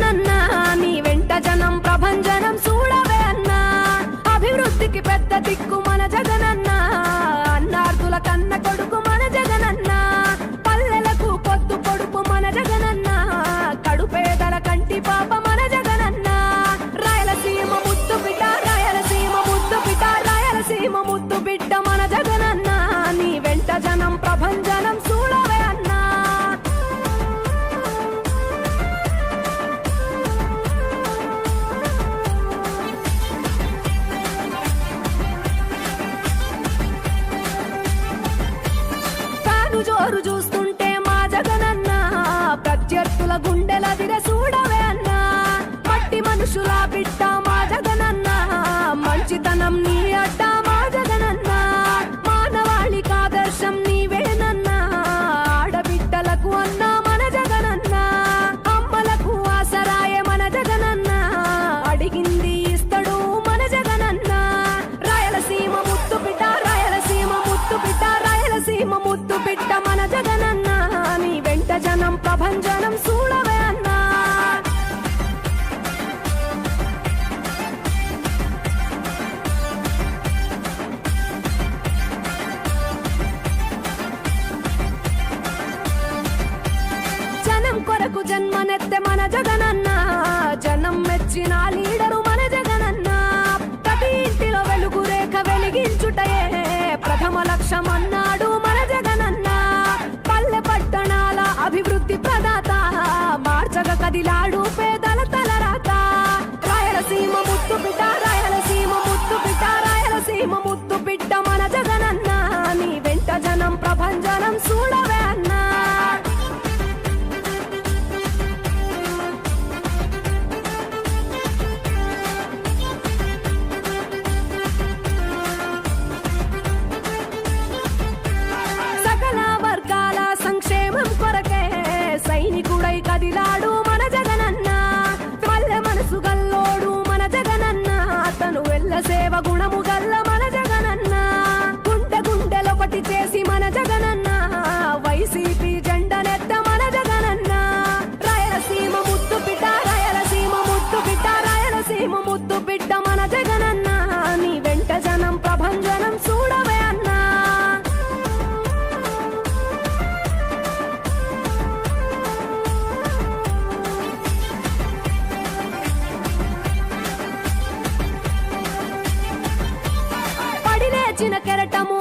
జగనన్నా నీ వెంట జనం ప్రభంజనం చూడవే అన్నా అభివృద్ధికి పెద్ద దిక్కు మన జగనన్నా అన్నార్థుల కన్న కొడుకు మన జగనన్నా పల్లెలకు పొద్దు పొడుపు మన జగనన్నా కడుపేదల కంటి పాప మన జగనన్నా రాయలసీమ ముద్దు బిడ్డ రాయలసీమ ముద్దు బిడ్డ రాయలసీమ ముద్దు బిడ్డ మన జగనన్నా నీ వెంట జనం ప్రభంజనం చూడవే అన్నా జోరు చూస్తుంటే మా జగనన్నా ప్రత్యర్థుల గుండెల దిర చూడవే అన్నా మట్టి మనుషుల బిడ్డ మా జగనన్నా మంచితనం నీ అడ్డ మా జగనన్నా మానవాళికి ఆదర్శం నీవేనన్నా ఆడబిడ్డలకు అన్నా మన జగనన్నా అమ్మలకు ఆసరాయే మన జగనన్నా అడిగింది ఇస్తడు మన జగనన్నా రాయలసీమ ముద్దు బిడ్డ రాయలసీమ ముద్దు బిడ్డ రాయలసీమ ముద్దు బిడ్డ మన జగనన్నా నీ వెంట జనం ప్రభంజనం చూడవే అన్నా జనం కొరకు జన్మనెత్తె మన జగనన్నా జనం మెచ్చిన లీడరు మన జగనన్నా ప్రతి ఇంటిలో వెలుగు రేఖ వెలిగించుటయే ప్రథమ లక్ష్యం అన్నాడు మన జగనన్నా పల్లె పట్టణాల అభివృద్ధి ప్రదాత మార్చగ కదిలాడు పేదల తలరాత రాయలసీమ ముద్దు బిడ్డ రాయలసీమ ముద్దు బిడ్డ రాయలసీమ ముద్దు బిడ్డ మన జగనన్నా నీ వెంట జనం ప్రభంజనం చూడవే అన్నా సంక్షేమం కొరకే సైనికుడై కదిలాడు మన జగనన్నా పల్లె మనసు గల్లోడు మన జగనన్నా అతను వెళ్ళ సేవ గుణము గల్ల మన జగనన్నా గుండె గుండెలొకటి చేసి మన జగనన్నా వైసీపీ జెండనెత్త మన జగనన్నా రాయలసీమ ముద్దు బిడ్డ రాయలసీమ ముద్దు బిడ్డ రాయలసీమ ముద్దు బిడ్డ మన జగనన్నా నీ వెంట జనం ప్రభంజనం చూడవే అన్నా కెరటము